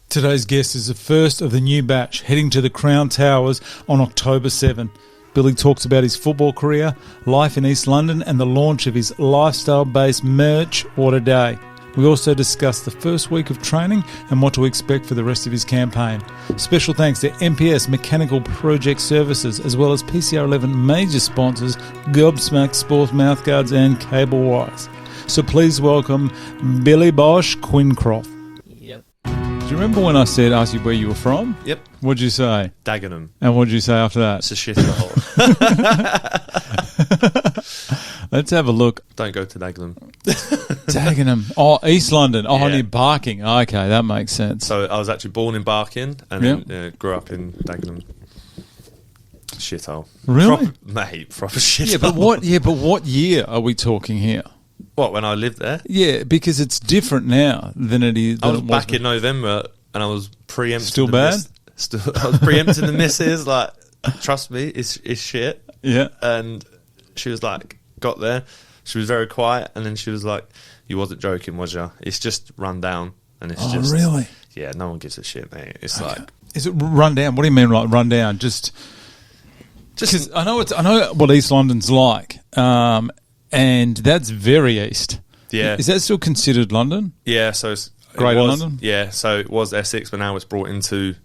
Today's guest is the first of the new batch heading to the Crown Towers on October 7. Billy talks about his football career, life in East London and the launch of his lifestyle-based merch, Whataday. We also discuss the first week of training and what to expect for the rest of his campaign. Special thanks to MPS Mechanical Project Services as well as PCR XI major sponsors Gobsmack Sports Mouthguards and Cable Wires. So please welcome Billy Boshhhh Quinncroft. Yep. Do you remember when I asked you where you were from? Yep. What'd you say? Dagenham. And what'd you say after that? It's a shithole. Let's have a look. Don't go to Dagenham. Dagenham. Oh, East London. Oh, Yeah. near Barking. Okay, that makes sense. So I was actually born in Barking and then grew up in Dagenham. Shithole. Really? Proper shithole. But what year are we talking here? What, when I lived there? Yeah, because it's different now than it is. I was back in November and I was preempting. Still bad? I was preempting the missus, like, trust me, it's shit. Yeah. And she was like, got there. She was very quiet and then she was like, you wasn't joking, was ya? It's just run down. And it's just. Really? Yeah, no one gives a shit, mate. It's like. Is it run down? What do you mean, like, run down? Just because I know what East London's like, and that's very east. Yeah. Is that still considered London? Yeah, so it's Greater London? Yeah, so it was Essex, but now it's brought into.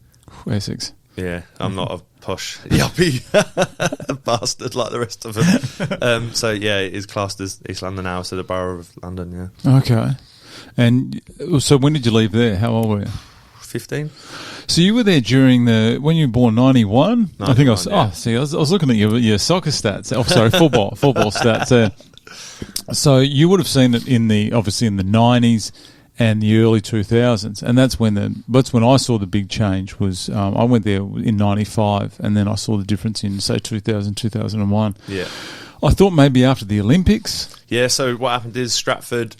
Essex. Yeah, I'm not a posh yuppie bastard like the rest of them. So yeah, it is classed as East London now, so the borough of London. Yeah. Okay. And so when did you leave there? How old were you? 15. So you were there during when you were born, 91? I think I was. Yeah. Oh, see, I was looking at your soccer stats. Oh, sorry, football stats. So you would have seen it obviously in the 90s and the early 2000s, and that's when I saw the big change. Was I went there in 95, and then I saw the difference in say 2000, 2001. Yeah. I thought maybe after the Olympics. Yeah. So what happened is Stratford.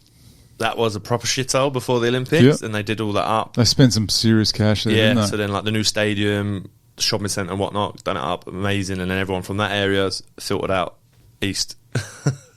That was a proper shithole before the Olympics, and they did all that up. They spent some serious cash there, didn't they? So then like the new stadium, the shopping centre and whatnot, done it up, amazing, and then everyone from that area filtered out east.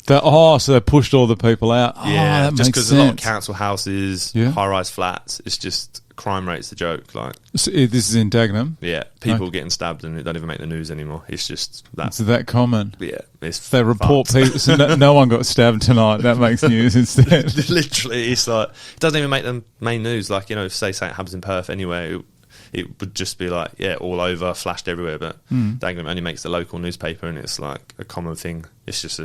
So they pushed all the people out. Yeah, that just makes because sense. a lot of council houses, high-rise flats, it's just crime rate's the joke. Like, so this is in Dagenham? Yeah, people getting stabbed and it don't even make the news anymore. It's just that. It's that common. Yeah, it's they report people. So no one got stabbed tonight. That makes news instead. Literally, it's like it doesn't even make the main news. Like, you know, if say something happens in Perth anyway, it would just be like all over, flashed everywhere. But Dagenham only makes the local newspaper, and it's like a common thing. It's just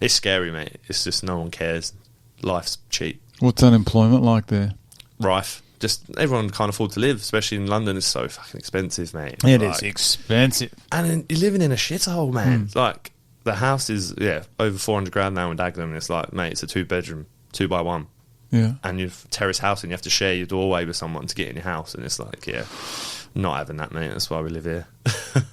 it's scary, mate. It's just no one cares. Life's cheap. What's unemployment like there? Rife. Just everyone can't afford to live, especially in London. It's so fucking expensive, mate. It is expensive. And you're living in a shithole, man. Like, the house is, over 400 grand now in Dagenham. And it's like, mate, it's a 2-bedroom, 2x1. Yeah. And you've terrace house and you have to share your doorway with someone to get in your house. And it's like, not having that, mate. That's why we live here.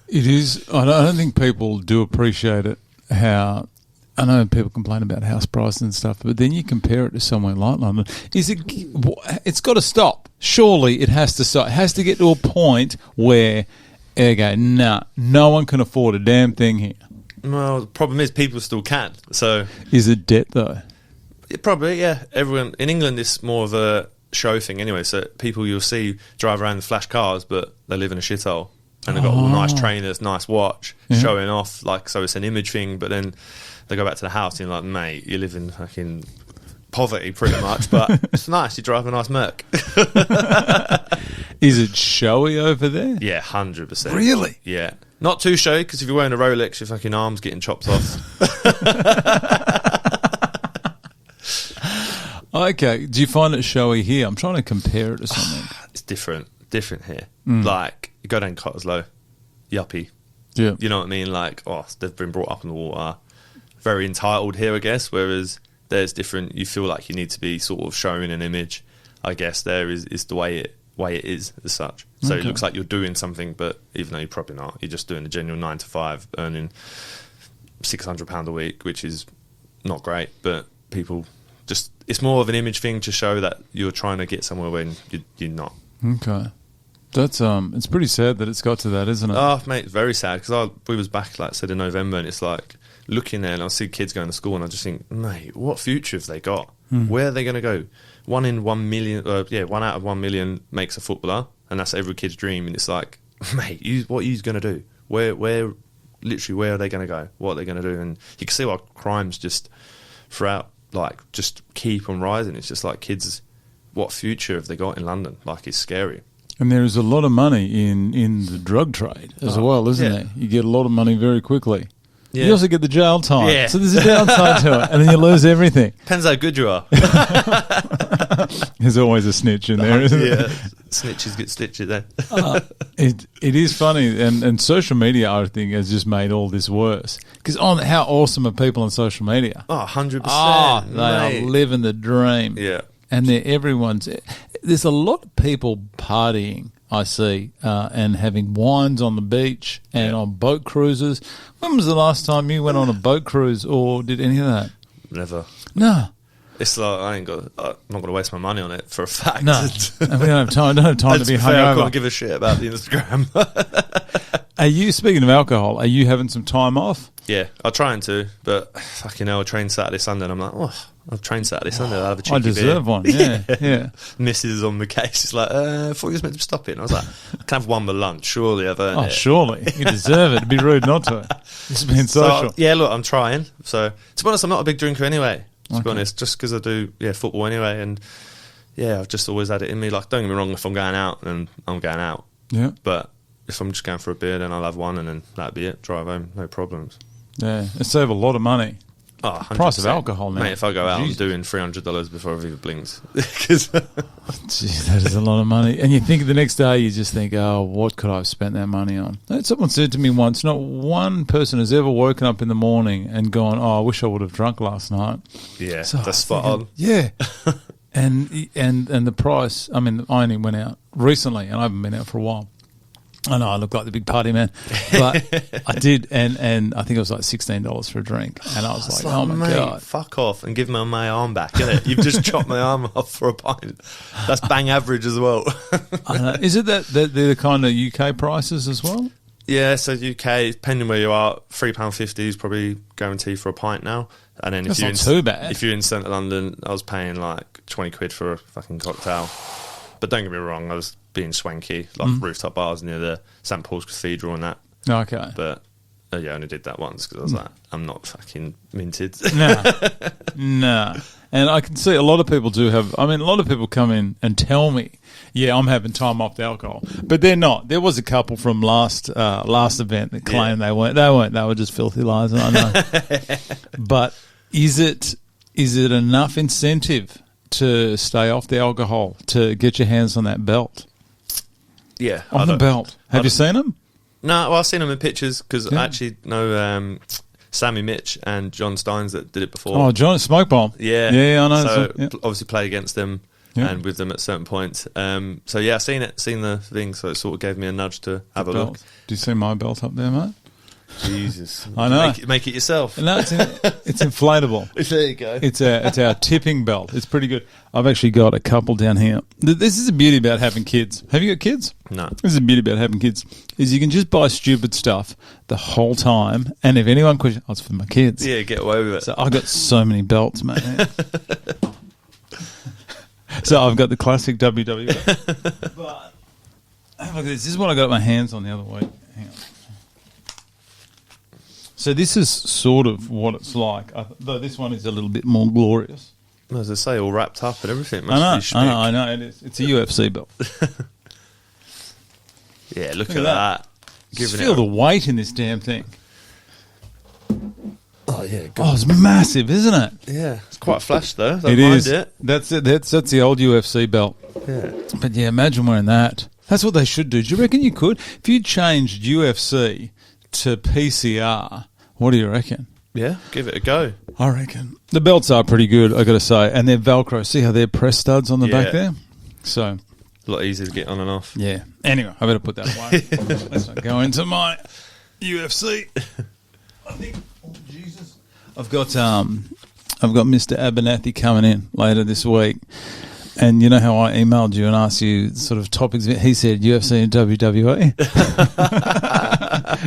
It is. I don't think people do appreciate it, how... I know people complain about house prices and stuff, but then you compare it to somewhere like London. It's got to stop. Surely it has to stop. It has to get to a point where, no one can afford a damn thing here. Well, the problem is people still can. So is it debt though? Probably, yeah. Everyone in England is more of a show thing anyway. So people you'll see drive around in flash cars, but they live in a shithole. And they've got all nice trainers, nice watch, showing off. Like, so it's an image thing, but then they go back to the house and you're like, mate, you live in fucking poverty pretty much, but it's nice. You drive a nice Merc. Is it showy over there? Yeah, 100%. Really? Yeah. Not too showy, because if you're wearing a Rolex, your fucking arm's getting chopped off. Okay. Do you find it showy here? I'm trying to compare it to something. It's different here. Like, you go down Cottesloe, yuppie. Yeah. You know what I mean? Like, they've been brought up in the water. Very entitled here, I guess, whereas there's different. You feel like you need to be sort of showing an image. I guess there is the way it is as such. So it looks like you're doing something, but even though you're probably not, you're just doing a genuine 9 to 5, earning £600 a week, which is not great. But people just, it's more of an image thing to show that you're trying to get somewhere when you're not. Okay. That's it's pretty sad that it's got to that, isn't it? Oh, mate, very sad, because we was back, like I said, in November, and it's like looking there and I see kids going to school and I just think, mate, what future have they got? Where are they going to go? 1 in 1 million. 1 out of 1 million makes a footballer, and that's every kid's dream. And it's like, mate, what are you going to do? Where are they going to go? What are they going to do? And you can see why crimes just throughout, like, just keep on rising. It's just like kids, what future have they got in London? Like, it's scary. And there is a lot of money in the drug trade as well, isn't there? You get a lot of money very quickly. Yeah. You also get the jail time. Yeah. So there's a downside to it, and then you lose everything. Depends how good you are. There's always a snitch in there, isn't there? Snitches get stitches there. It is funny, and social media, I think, has just made all this worse. Because how awesome are people on social media? 100%. They are living the dream. Yeah. And there's a lot of people partying, I see, and having wines on the beach and on boat cruises. When was the last time you went on a boat cruise or did any of that? Never. No. It's like I'm not going to waste my money on it for a fact. No, and we don't have time. Don't have time to be hungover. I can't give a shit about the Instagram. Are you, speaking of alcohol, are you having some time off? Yeah, I'm trying to, but fucking hell, I train Saturday, Sunday, and I'm like, I've trained Saturday, Sunday, I'll have a cheeky beer. I deserve one, yeah. Mrs. is on the case. She's like, I thought you was meant to stop it. And I was like, I can have one with lunch. Surely I've earned it. Surely. You deserve it. It'd be rude not to. It's been social. So, yeah, look, I'm trying. So, to be honest, I'm not a big drinker anyway, to be honest, just because I do football anyway. And, I've just always had it in me. Like, don't get me wrong, if I'm going out, then I'm going out. Yeah. But if I'm just going for a beer, then I'll have one, and then that'd be it. Drive home, no problems. Yeah, it save a lot of money. Oh, price of alcohol now. Mate, if I go out, I'm doing $300 before I've even blinked. Jeez, that is a lot of money. And you think the next day, you just think, what could I have spent that money on? Someone said to me once, not one person has ever woken up in the morning and gone, I wish I would have drunk last night. Yeah, so that's spot on. Yeah. and the price, I mean, I only went out recently, and I haven't been out for a while. I know I look like the big party man, but I did, and I think it was like $16 for a drink, and I was like, oh my God. Fuck off and give me my arm back, innit? You've just chopped my arm off for a pint. That's bang average as well. I know. Is it that they're the kind of UK prices as well? Yeah, so UK, depending where you are, £3.50 is probably guaranteed for a pint now. And then That's not too bad. If you're in central London, I was paying like 20 quid for a fucking cocktail. But don't get me wrong, I was being swanky, like rooftop bars near the St Paul's Cathedral and that. Okay. But I only did that once because I was like, I'm not fucking minted. No. And I can see a lot of people do have, a lot of people come in and tell me, I'm having time off the alcohol. But they're not. There was a couple from last event that claimed they weren't. They were just filthy lies, I know. But is it enough incentive to stay off the alcohol, to get your hands on that belt? Yeah. On the belt. Have you seen them? No, well, I've seen them in pictures because I actually know Sammy Mitch and John Steins that did it before. Oh, John Smoke Bomb. Yeah. Yeah, I know. So obviously play against them and with them at certain points. I've seen the thing, so it sort of gave me a nudge to have a look. Do you see my belt up there, mate? Jesus. I know. Make it yourself. No, it's inflatable. There you go. It's our tipping belt. It's pretty good. I've actually got a couple down here. This is the beauty about having kids. Have you got kids? No. This is the beauty about having kids, is you can just buy stupid stuff the whole time, and if anyone questions, it's for my kids. Yeah, get away with it. So I've got so many belts, mate. So I've got the classic WWE. But have a look at this. This is what I got my hands on the other week. Hang on. So this is sort of what it's like, though this one is a little bit more glorious. As I say, all wrapped up and everything. I know, it is. It's a UFC belt. Yeah, look at that. Just feel the weight in this damn thing. Oh, yeah. Good. Oh, it's massive, isn't it? Yeah, it's quite flash, though. It is. That's it. That's the old UFC belt. Yeah. But, imagine wearing that. That's what they should do. Do you reckon you could? If you changed UFC to PCR, what do you reckon? Yeah, give it a go. I reckon. The belts are pretty good, I got to say. And they're Velcro. See how they're press studs on the back there? So a lot easier to get on and off. Yeah. Anyway, I better put that away. Let's not go into my UFC. I think, Jesus. I've got Mr. Abernathy coming in later this week. And you know how I emailed you and asked you sort of topics? He said UFC and WWE.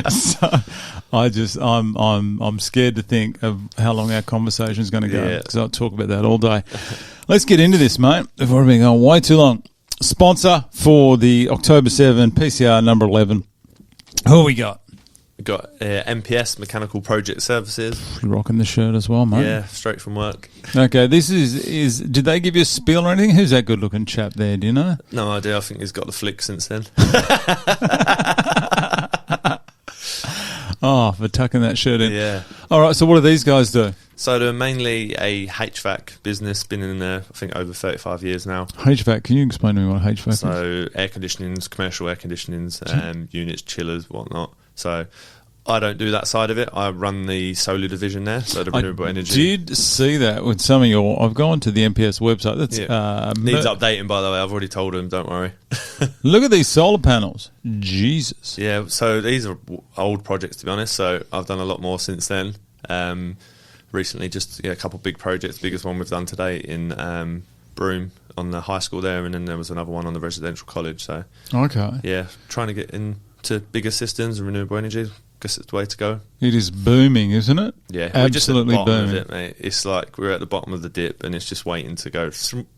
So I'm scared to think of how long our conversation is going to go because I'll talk about that all day. Let's get into this, mate. We've already been going way too long. Sponsor for the October 7 PCR number 11. Who we got? We've got MPS, Mechanical Project Services. You're rocking the shirt as well, mate. Yeah, straight from work. Okay, this is. Did they give you a spiel or anything? Who's that good-looking chap there? Do you know? No idea. I think he's got the flick since then. Oh, for tucking that shirt in. Yeah. All right, so what do these guys do? So they're mainly a HVAC business, been in there, I think, over 35 years now. HVAC, can you explain to me what HVAC is? So air conditionings, commercial air conditionings, units, chillers, whatnot. So I don't do that side of it. I run the solar division there, so the renewable energy. Did see that with some of your... I've gone to the MPS website. That's Needs updating, by the way. I've already told them, don't worry. Look at these solar panels. Jesus. Yeah, so these are old projects, to be honest. So I've done a lot more since then. Recently, just a couple of big projects. Biggest one we've done today in Broome on the high school there, and then there was another one on the residential college. So Okay. yeah, trying to get into bigger systems and renewable energy. Guess it's the way to go. It is booming, isn't it? Yeah, absolutely we're just at the bottom booming. of it, mate. It's like we're at the bottom of the dip, and it's just waiting to go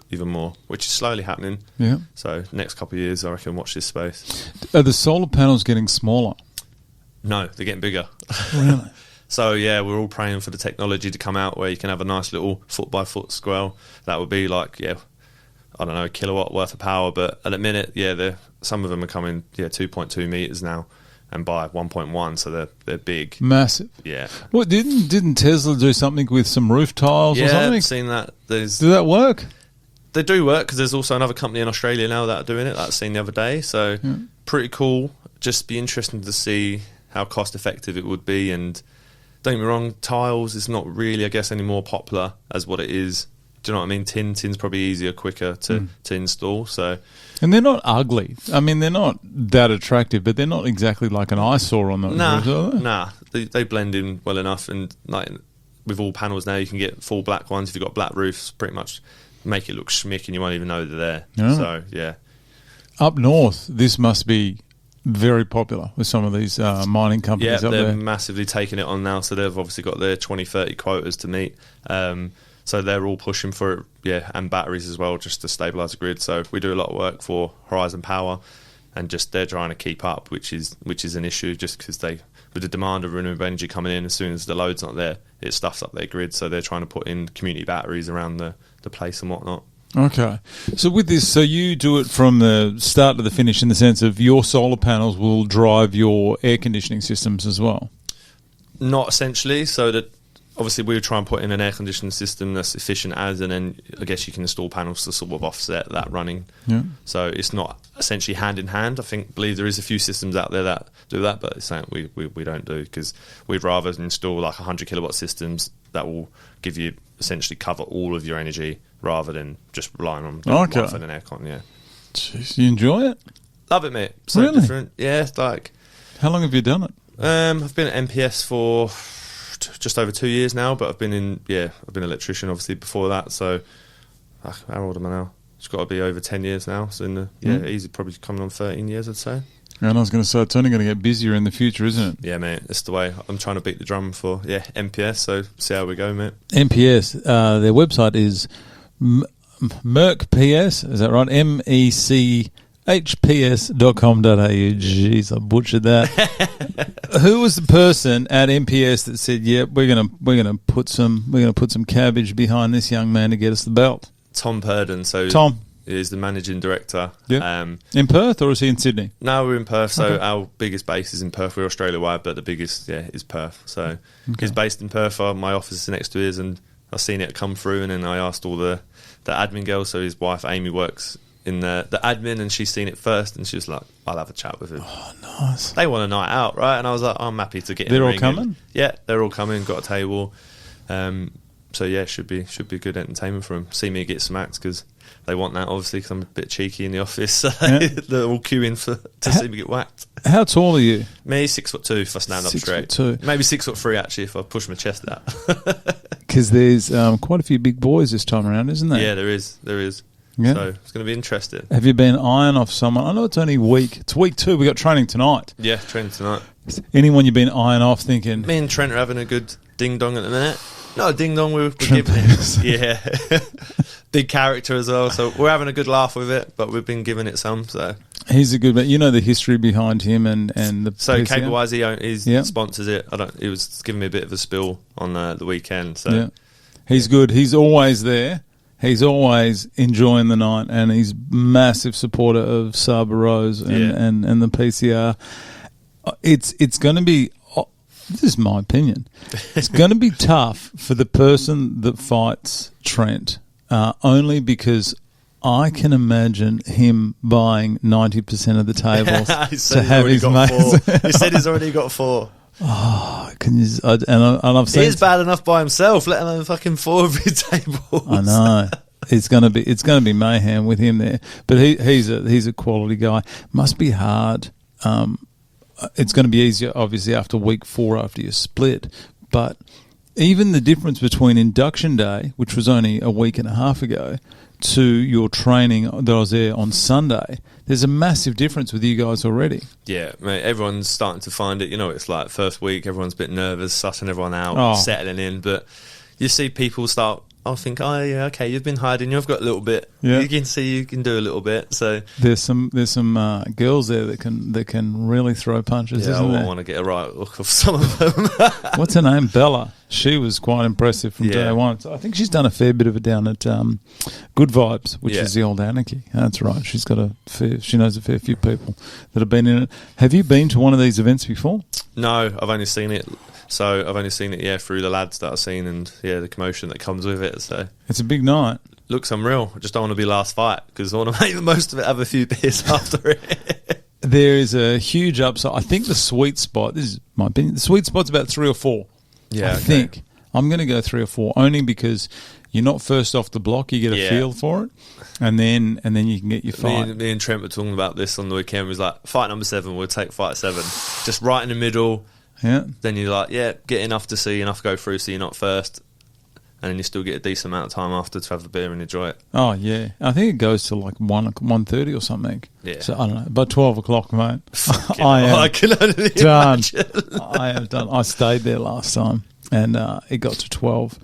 even more, which is slowly happening. Yeah. So next couple of years, I reckon, watch this space. Are the solar panels getting smaller? No, they're getting bigger. Really? So yeah, we're all praying for the technology to come out where you can have a nice little foot by foot square. That would be like, I don't know, a kilowatt worth of power. But at the minute, some of them are coming 2.2 meters now, and by 1.1, so they're big, Massive. Yeah. What didn't Tesla do something with some roof tiles or Yeah, something? I've seen that. Did that work? They do work because there's also another company in Australia now that are doing it. That I've seen the other day. So pretty cool. Just be interesting to see how cost effective it would be. And don't get me wrong, tiles is not really, I guess, any more popular as what it is. Do you know what I mean? Tin's probably easier, quicker to install. So, and they're not ugly. I mean, they're not that attractive, but they're not exactly like an eyesore on those roofs, are they? Nah. They blend in well enough. And like with all panels now, you can get full black ones. If you've got black roofs, pretty much make it look schmick and you won't even know they're there. Yeah. So, yeah. Up north, this must be very popular with some of these mining companies up they're there. massively taking it on now. So they've obviously got their 2030 quotas to meet. So they're all pushing for it, and batteries as well, just to stabilise the grid. So we do a lot of work for Horizon Power, and just they're trying to keep up, which is an issue, just because with the demand of renewable energy coming in, as soon as the load's not there, it stuffs up their grid. So they're trying to put in community batteries around the place and whatnot. Okay. So with this, so you do it from the start to the finish in the sense of your solar panels will drive your air conditioning systems as well? Not essentially. So that obviously we would try and put in an air conditioning system that's efficient as, and then I guess you can install panels to sort of offset that running. Yeah. So it's not essentially hand in hand. Believe there is a few systems out there that do that, but it's something we don't do, because we'd rather install like 100 kilowatt systems that will give you essentially cover all of your energy rather than just relying on Wi-Fi and aircon. Yeah. Jeez, you enjoy it? Love it, mate. So really? different. Yeah, it's like. How long have you done it? I've been at MPS for just over 2 years now, but I've been an electrician obviously before that. So how old am I now? It's got to be over 10 years now. So easy, probably coming on 13 years, I'd say. And I was going to say, it's only going to get busier in the future, isn't it? Yeah, mate. That's the way. I'm trying to beat the drum for MPS. So see how we go, mate. MPS. Their website is MECHPS. Is that right? MECHPS.com.au. Jeez, I butchered that. Who was the person at MPS that said, "Yeah, we're gonna put some cabbage behind this young man to get us the belt"? Tom Purden. So Tom is the managing director. Yeah. In Perth, or is he in Sydney? No, we're in Perth. So our biggest base is in Perth. We're Australia-wide, but the biggest, is Perth. So he's based in Perth. My office is next to his, and I've seen it come through. And then I asked all the admin girls. So his wife Amy works in the admin, and she's seen it first, and she was like, "I'll have a chat with him." Oh, nice. They want a night out, right? And I was like, "I'm happy to get." They're all coming. Yeah, they're all coming. Got a table. So yeah, should be good entertainment for them. See me get some acts because they want that, obviously, because I'm a bit cheeky in the office. So they're all queuing to see me get whacked. How tall are you? Me, 6'2" if I stand up straight. 6'2". Maybe 6'3" actually if I push my chest out. Because there's quite a few big boys this time around, isn't there? Yeah, there is. Yeah. So it's going to be interesting. Have you been eyeing off someone? I know it's only week. It's week 2. We got training tonight. Yeah, training tonight. Anyone you've been eyeing off thinking? Me and Trent are having a good ding dong at the minute. No, ding dong, we're giving it. Yeah. big character as well. So we're having a good laugh with it, but we've been giving it some. So he's a good. You know the history behind him and the. So PCR? Cable-wise, he sponsors it. He was giving me a bit of a spill on the weekend. So yeah. He's good. He's always there. He's always enjoying the night, and he's massive supporter of Sabre Rose and the PCR. It's going to be. This is my opinion. It's going to be tough for the person that fights Trent, only because I can imagine him buying 90% of the tables to have his mates. He said he's already got 4. Oh, can you? And I've seen he's bad enough by himself, let alone fucking 4 of his tables. I know. It's gonna be mayhem with him there. But he's a quality guy. Must be hard. It's going to be easier, obviously, after week 4 after you split. But even the difference between induction day, which was only a week and a half ago, to your training that I was there on Sunday, there's a massive difference with you guys already. Yeah, mate, everyone's starting to find it. You know, it's like first week, everyone's a bit nervous, sussing everyone out, settling in. But you see people start... I'll think, oh yeah, okay, you've been hiding. You've got a little bit. Yeah. You can see you can do a little bit. So there's some girls there that can really throw punches. Yeah, isn't there? I want to get a right look of some of them. What's her name? Bella. She was quite impressive from day one. So I think she's done a fair bit of it down at Good Vibes, which is the old Anarchy. That's right. She knows a fair few people that have been in it. Have you been to one of these events before? No, I've only seen it. So I've only seen it, through the lads that I've seen and, the commotion that comes with it. So it's a big night. Looks unreal. I just don't want to be last fight because I want to make the most of it, have a few beers after it. There is a huge upside. I think the sweet spot, this is my opinion, the sweet spot's about 3 or 4. Yeah, I think. I'm going to go 3 or 4, only because you're not first off the block. You get a feel for it, and then you can get your fight. Me and Trent were talking about this on the weekend. It was like, fight number 7, we'll take fight 7. Just right in the middle. Yeah. Then you're like, get enough to see, enough go through so you're not first. And then you still get a decent amount of time after to have a beer and enjoy it. Oh, yeah. I think it goes to like 1:30 or something. Yeah. So, I don't know. By 12 o'clock, mate. I can only done. imagine. I am done. I stayed there last time, and it got to 12.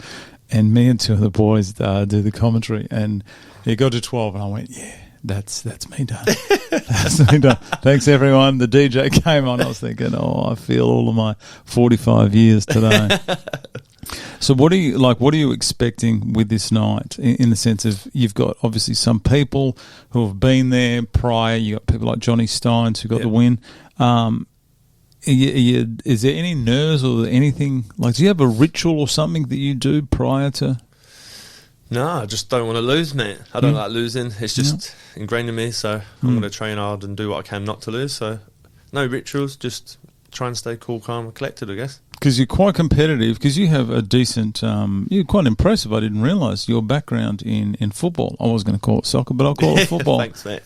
And me and 2 of the boys do the commentary. And it got to 12, and I went, yeah. That's me done. That's me done. Thanks, everyone. The DJ came on. I was thinking, I feel all of my 45 years today. So what are you expecting with this night in the sense of you've got obviously some people who have been there prior. You got people like Johnny Steins who got the win. Is there any nerves or anything? Like, do you have a ritual or something that you do prior to? No, I just don't want to lose, mate. I don't like losing. It's just ingrained in me, so I'm going to train hard and do what I can not to lose. So no rituals, just try and stay cool, calm and collected, I guess. Because you're quite competitive, because you have a decent... you're quite impressive. I didn't realise your background in football. I was going to call it soccer, but I'll call it football. Thanks, mate.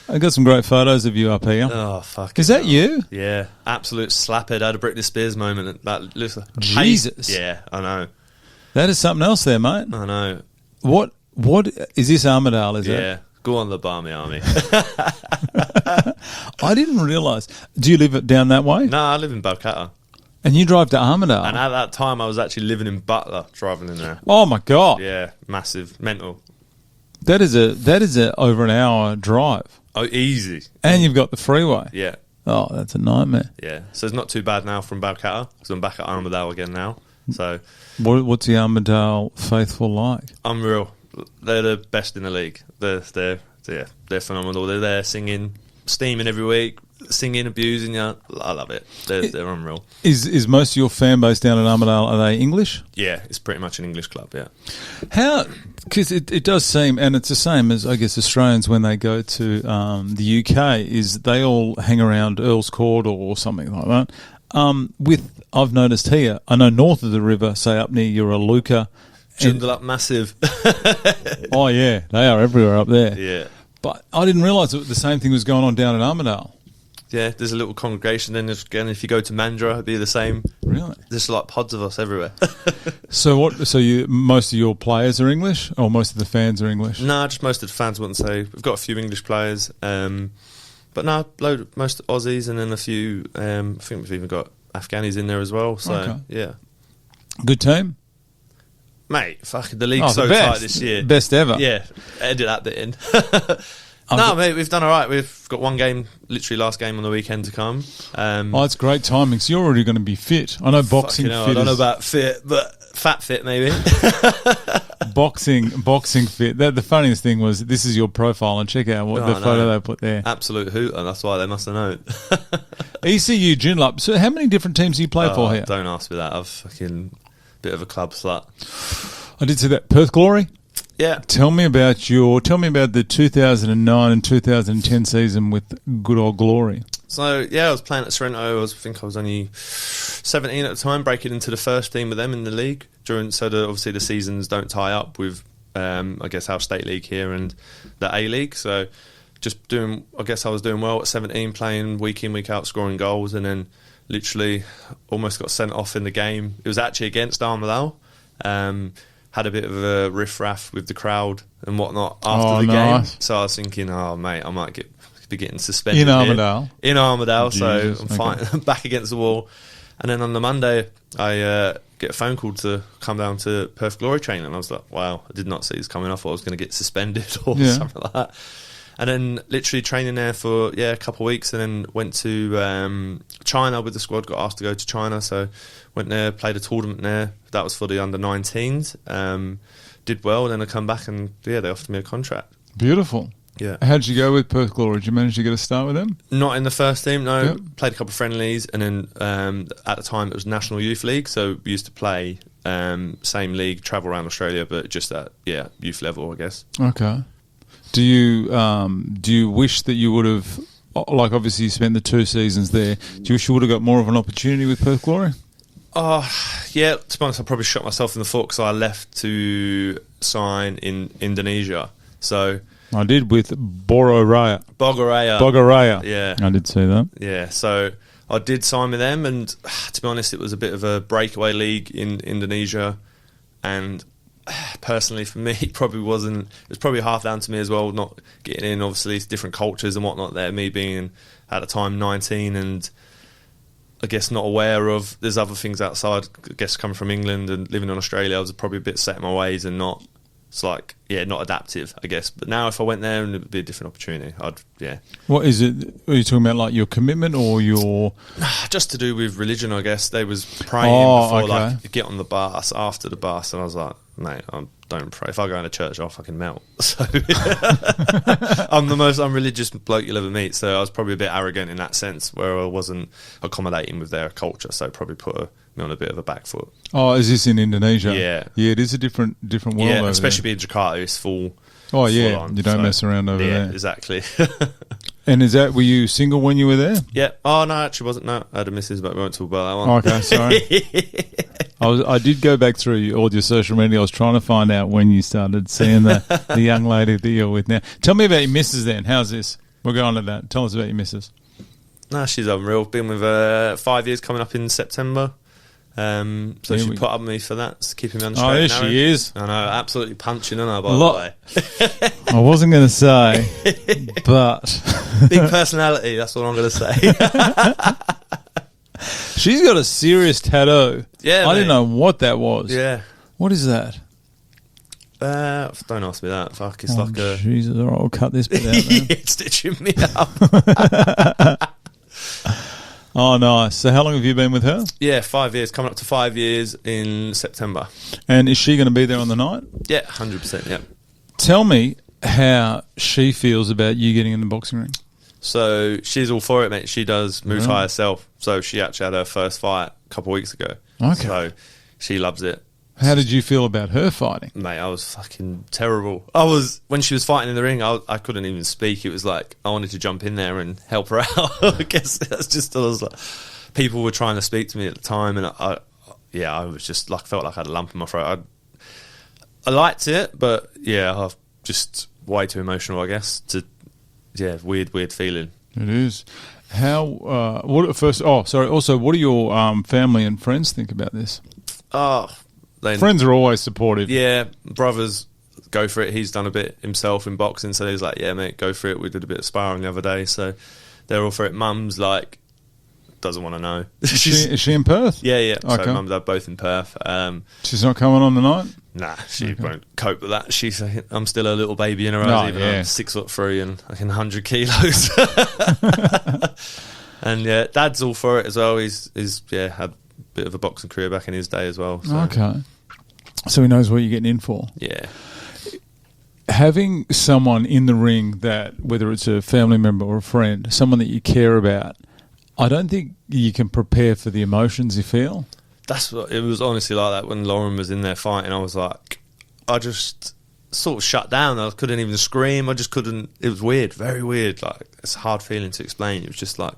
I got some great photos of you up here. Oh, fuck. Is that you? Yeah. Absolute slaphead. I had a Britney Spears moment. Jesus. Yeah, I know. That is something else there, mate. I know. What is this Armidale, is it? Yeah. Go on the Barmy Army. I didn't realise. Do you live down that way? No, I live in Balcatta. And you drive to Armidale? And at that time, I was actually living in Butler, driving in there. Oh, my God. Yeah, massive. Mental. That is a over an hour drive. Oh, easy. And you've got the freeway. Yeah. Oh, that's a nightmare. Yeah. So it's not too bad now from Balcatta, because I'm back at Armidale again now. So, what's the Armidale faithful like? Unreal. They're the best in the league. They're phenomenal. They're there singing, steaming every week, singing, abusing you. I love it. They're unreal. Is most of your fan base down at Armidale, are they English? Yeah, it's pretty much an English club. Yeah. How? Because it does seem, and it's the same as I guess Australians when they go to the UK, is they all hang around Earl's Court or something like that. I've noticed here, I know north of the river, say up near Uraluka. Joondalup massive. Oh, yeah. They are everywhere up there. Yeah. But I didn't realise that the same thing was going on down at Armidale. Yeah, there's a little congregation. Then again, if you go to Mandurah, it'd be the same. Really? There's like pods of us everywhere. So most of your players are English, or most of the fans are English? No, just most of the fans wouldn't say. We've got a few English players, but no, most Aussies, and then a few. I think we've even got Afghanis in there as well. So yeah, good team. Mate, fucking the league's so tight this year. Best ever. Yeah, edit that bit in. No, mate, we've done all right. We've got one game, literally last game on the weekend to come. It's great timing. So you're already going to be fit. I know boxing fit. I don't know about fit, but fat fit maybe. boxing fit. The funniest thing was, this is your profile, and check out the photo they put there. Absolute hooter. That's why they must have known. ECU Joondalup. So how many different teams do you play for here? Don't ask me that. I've fucking bit of a club slut. I did see that. Perth Glory. Yeah. Tell me about the 2009 and 2010 season with good old Glory. So, yeah, I was playing at Sorrento. I think I was only 17 at the time, breaking into the first team with them in the league. Obviously the seasons don't tie up with, I guess, our state league here and the A-League. So, I was doing well at 17, playing week in, week out, scoring goals, and then literally almost got sent off in the game. It was actually against Armadale. Had a bit of a riff-raff with the crowd and whatnot after the game. So I was thinking, mate, I might be getting suspended in Armadale. In Armadale, Jesus, so I'm fine. I'm back against the wall. And then on the Monday, I get a phone call to come down to Perth Glory training. And I was like, wow, I did not see this coming off. I was going to get suspended or something like that. And then literally training there for a couple of weeks, and then went to China with the squad. Got asked to go to China, so went there, played a tournament there. That was for the under-19s. Did well, then I come back and they offered me a contract. Beautiful. Yeah. How did you go with Perth Glory? Did you manage to get a start with them? Not in the first team, no. Yep. Played a couple of friendlies, and then at the time it was National Youth League, so we used to play same league, travel around Australia, but just at youth level, I guess. Okay. Do you wish that you would have, like, obviously you spent the 2 seasons there, do you wish you would have got more of an opportunity with Perth Glory? Yeah, to be honest, I probably shot myself in the foot because I left to sign in Indonesia. So I did with Bogoraya. Yeah. I did see that. Yeah, so I did sign with them, and to be honest, it was a bit of a breakaway league in Indonesia, and personally for me, it was probably half down to me as well, not getting in. Obviously, it's different cultures and whatnot there, me being at the time 19 and I guess not aware of there's other things outside. I guess coming from England and living in Australia, I was probably a bit set in my ways and not adaptive, I guess. But now if I went there, it would be a different opportunity. What is it? Are you talking about like your commitment or your... Just to do with religion, I guess. They was praying before like get on the bus, after the bus, and I was like, mate, I don't pray. If I go in a church, I'll fucking melt. So I'm the most unreligious bloke you'll ever meet. So I was probably a bit arrogant in that sense, where I wasn't accommodating with their culture. So probably put me on a bit of a back foot. Oh, is this in Indonesia? Yeah, it is a different world. Yeah, over especially there. being Jakarta, it's full. Oh yeah, on, you don't mess around over there. Exactly. And were you single when you were there? Yeah. Oh no, actually wasn't. No, I had a missus, but we won't talk about that one. Okay, sorry. I did go back through all your social media. I was trying to find out when you started seeing the young lady that you're with now. Tell me about your missus then. How's this? We'll go on to that. Tell us about your missus. No, she's unreal. Been with her 5 years coming up in September. So she put up with me for that, keeping me on the straight and narrow. There she is. I know, absolutely punching on her, by the way. I wasn't going to say, but... Big personality, that's what I'm going to say. She's got a serious tattoo. Yeah, I didn't know what that was. Yeah. What is that? Don't ask me that. Fuck, it's like a... Jesus, all right, I'll cut this bit out then. It's stitching me up. Oh, nice. So how long have you been with her? Yeah, 5 years. Coming up to 5 years in September. And is she going to be there on the night? Yeah, 100%, yeah. Tell me how she feels about you getting in the boxing ring. So she's all for it, mate. She does Muay Thai herself. So she actually had her first fight a couple of weeks ago. Okay. So she loves it. How did you feel about her fighting? Mate, I was fucking terrible. When she was fighting in the ring, I couldn't even speak. It was like, I wanted to jump in there and help her out. I guess that's just, I was like, people were trying to speak to me at the time, and I was just like, felt like I had a lump in my throat. I liked it, but yeah, I'm just way too emotional, I guess. Weird feeling. It is. How, also, what do your family and friends think about this? Friends are always supportive. Yeah, brothers go for it. He's done a bit himself in boxing, so he's like, yeah, mate, go for it. We did a bit of sparring the other day, so they're all for it. Mum's like, doesn't want to know. Is she in Perth? Yeah. Okay. So mum and dad both in Perth. She's not coming on the night? Nah, she won't cope with that. I'm still a little baby in her eyes, even though I'm 6'3" and 100 kilos. And yeah, Dad's all for it as well. He's had a bit of a boxing career back in his day as well. So. Okay. So he knows what you're getting in for. Yeah. Having someone in the ring that, whether it's a family member or a friend, someone that you care about, I don't think you can prepare for the emotions you feel. It was honestly like that when Lauren was in there fighting. I was like, I just sort of shut down. I couldn't even scream. I just couldn't. It was weird, very weird. Like, it's a hard feeling to explain. It was just like,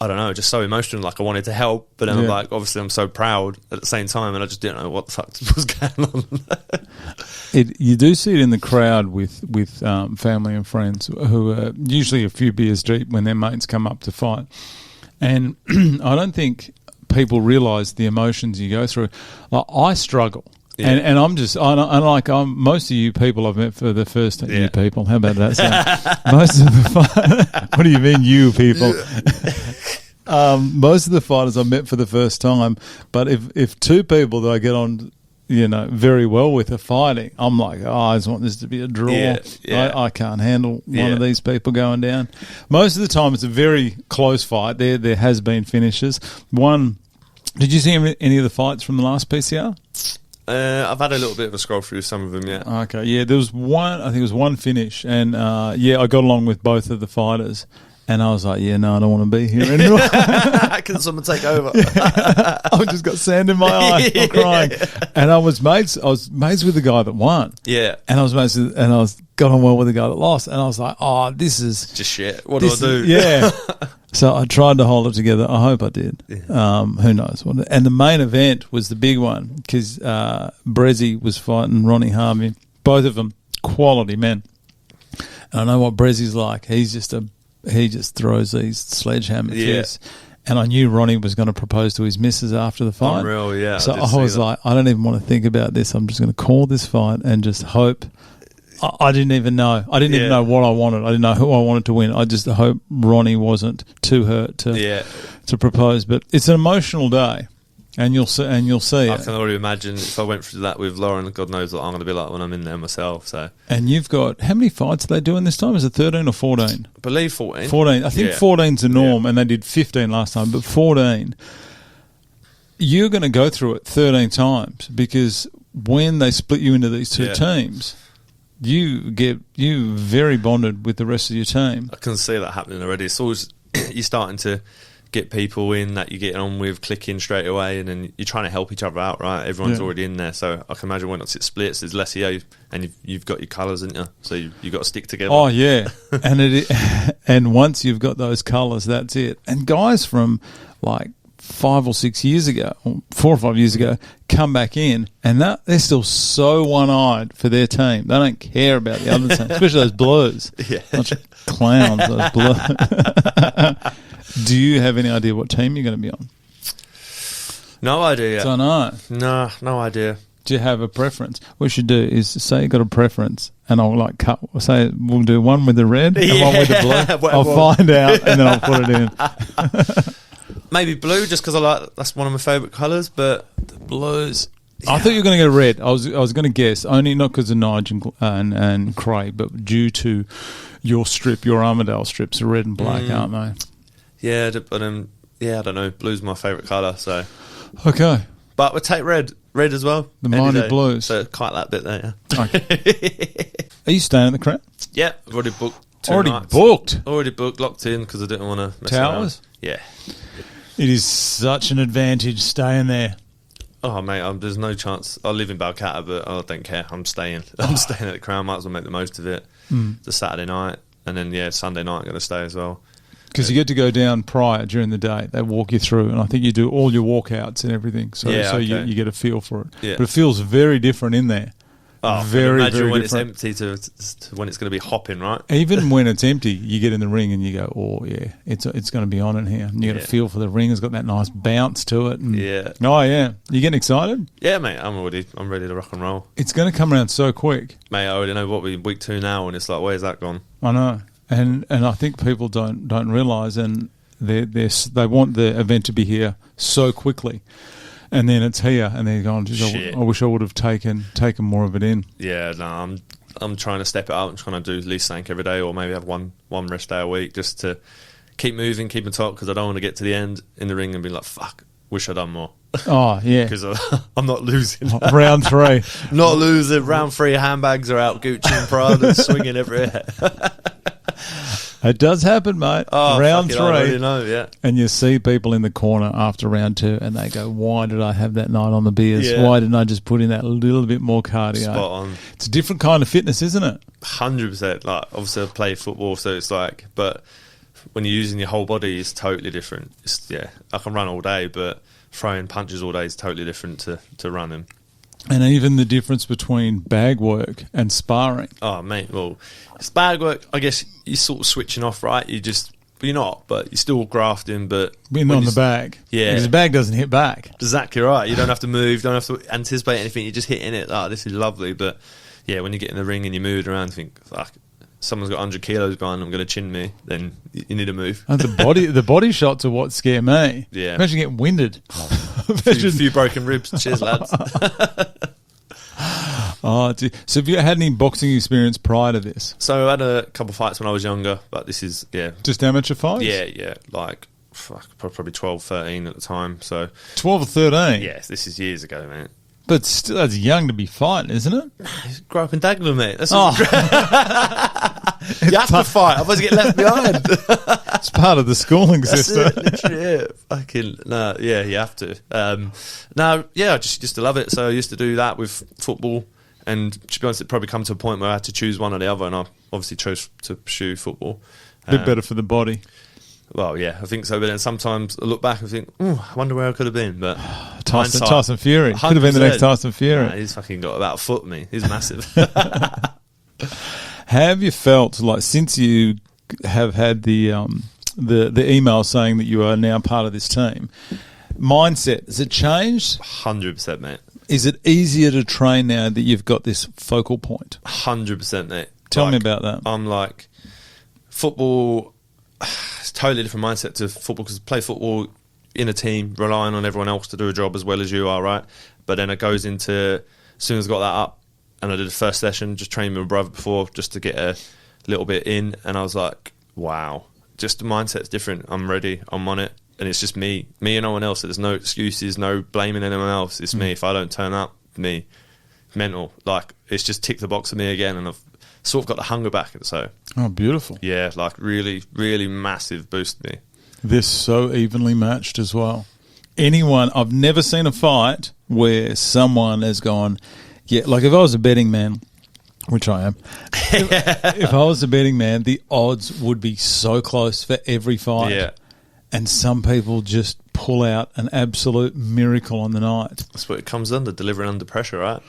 I don't know, just so emotional. Like, I wanted to help, but then I'm like, obviously I'm so proud at the same time, and I just didn't know what the fuck was going on. You do see it in the crowd with family and friends who are usually a few beers deep when their mates come up to fight. And I don't think people realise the emotions you go through. Like, I struggle. Yeah. And I'm most of you people I've met for the first time. Yeah. You people, how about that? Most of the what do you mean, you people? Most of the fighters I met for the first time. But if two people that I get on, very well with are fighting, I'm like, I just want this to be a draw. Yeah. I can't handle one of these people going down. Most of the time, it's a very close fight. There has been finishes. Did you see any of the fights from the last PCR? I've had a little bit of a scroll through some of them, yeah. Okay, yeah, there was one, I think it was one finish, and I got along with both of the fighters, and I was like, I don't want to be here anymore. Can someone take over? I just got sand in my eye, I'm crying. And I was mates with the guy that won. Yeah. And I got on well with the guy that lost, and I was like, this is... just shit. What do I do? Yeah. So I tried to hold it together. I hope I did. Yeah. Who knows? And the main event was the big one because Brezzy was fighting Ronnie Harvey. Both of them quality men. And I know what Brezzy's like. He just throws these sledgehammer fists. And I knew Ronnie was going to propose to his missus after the fight. Unreal, yeah. So I was like, I don't even want to think about this. I'm just going to call this fight and just hope. I didn't even know. I didn't even know what I wanted. I didn't know who I wanted to win. I just hope Ronnie wasn't too hurt to propose. But it's an emotional day, and you'll see. I can already imagine if I went through that with Lauren. God knows what I'm going to be like when I'm in there myself. So. And you've got how many fights are they doing this time? Is it 13 or 14? I believe 14. 14. I think 14's the norm, and they did 15 last time, but 14. You're going to go through it 13 times because when they split you into these two teams. You very bonded with the rest of your team. I can see that happening already. It's always you're starting to get people in that you're getting on with, clicking straight away, and then you're trying to help each other out, right? Everyone's already in there, so I can imagine when it splits, there's less of you, and you've got your colours, haven't you? So you've got to stick together. Oh yeah, and once you've got those colours, that's it. And guys from like 5 or 6 years ago, or 4 or 5 years ago, come back in, and they're still so one-eyed for their team. They don't care about the other team, especially those Blues. Yeah. Bunch of clowns, those Blues. Do you have any idea what team you're going to be on? No idea. Don't know. No idea. Do you have a preference? What you should do is say you've got a preference, and I'll say we'll do one with the red and one with the blue. I'll find out, and then I'll put it in. Maybe blue, just because that's one of my favourite colours, but the Blues. Yeah. I thought you were going to go red. I was going to guess, only not because of Nigel and Craig, but due to your Armadale strips are red and black, aren't they? Yeah, but I don't know. Blue's my favourite colour, so okay. But we'll take red as well. The mighty Blues. So quite that bit there. Yeah. Okay. Are you staying at the Crown? Yeah, I've already booked. Already booked, locked in because I didn't want to mess Towers. Around. Yeah. It is such an advantage staying there. Oh, mate, there's no chance. I live in Balcata, but I don't care. I'm staying. I'm staying at the Crown. Might as well make the most of it. The Saturday night, and then, Sunday night I'm going to stay as well. Because you get to go down prior during the day. They walk you through, and I think you do all your walkouts and everything. So you get a feel for it. Yeah. But it feels very different in there. Oh, very, imagine very when different. It's empty to when it's going to be hopping, right? Even when it's empty, you get in the ring and you go, oh, yeah, it's going to be on in here. And you get a feel for the ring. It's got that nice bounce to it. And oh, yeah. You getting excited? Yeah, mate. I'm ready to rock and roll. It's going to come around so quick. Mate, I already know what we're in week 2 now, and it's like, where's that gone? I know. And I think people don't realise, and they want the event to be here so quickly, and then it's here, and they're going, I wish I would have taken more of it in. Yeah, no, I'm trying to step it up. I'm trying to do at least something every day, or maybe have one rest day a week, just to keep moving, keep on top, because I don't want to get to the end in the ring and be like, fuck, wish I'd done more. Oh, yeah. Because I'm not losing. Round 3. Not losing. Round 3, handbags are out, Gucci and Prada swinging everywhere. It does happen, mate. Oh, round 3. I already know, yeah. And you see people in the corner after round 2 and they go, why did I have that night on the beers? Yeah. Why didn't I just put in that little bit more cardio? Spot on. It's a different kind of fitness, isn't it? 100%. Like, obviously I play football, so it's like, but when you're using your whole body, it's totally different. I can run all day, but throwing punches all day is totally different to running. And even the difference between bag work and sparring. Oh, mate, well, it's bag work. I guess you're sort of switching off, right? You're not, but you're still grafting, but... Being on the bag. Yeah. Because the bag doesn't hit back. Exactly right. You don't have to move, don't have to anticipate anything. You're just hitting it. Oh, this is lovely. But, yeah, when you get in the ring and you move around and think, fuck, someone's got 100 kilos behind them going to chin me, then you need to move. And the body shots are what scare me. Yeah. Imagine getting winded. A few broken ribs. Cheers, lads. Oh, so have you had any boxing experience prior to this? So I had a couple of fights when I was younger, but this is, Just amateur fights? Yeah, like probably 12, 13 at the time. So 12 or 13? Yes, this is years ago, man. But still, that's young to be fighting, isn't it? Grew up in Dagenham, mate. That's you have to fight, otherwise you get left behind. It's part of the schooling system. Literally, you have to. I just used to love it. So I used to do that with football, and to be honest, it probably come to a point where I had to choose one or the other, and I obviously chose to pursue football. A bit better for the body. Well, yeah, I think so. But then sometimes I look back and think, I wonder where I could have been. But Tyson Fury. Could have been the next Tyson Fury. Nah, he's fucking got about a foot of me. He's massive. Have you felt like, since you have had the email saying that you are now part of this team, mindset, has it changed? 100%, mate. Is it easier to train now that you've got this focal point? 100%, mate. Tell me about that. I'm like, football, it's totally different mindset to football, because play football in a team, relying on everyone else to do a job as well as you are, right? But then it goes into, as soon as I got that up, and I did the first session, just trained with my brother before, just to get a little bit in, and I was like, wow, just the mindset's different. I'm ready, I'm on it, and it's just me and no one else. There's no excuses, no blaming anyone else. It's me. If I don't turn up, me. Mental. Like, it's just tick the box for me again, and I've sort of got the hunger back. So, oh, beautiful. Yeah, like really, really massive boost me. They're so evenly matched as well. I've never seen a fight where someone has gone, yeah, like if I was a betting man, which I am, if I was a betting man, the odds would be so close for every fight. Yeah. And some people just pull out an absolute miracle on the night. That's what it comes under, delivering under pressure, right?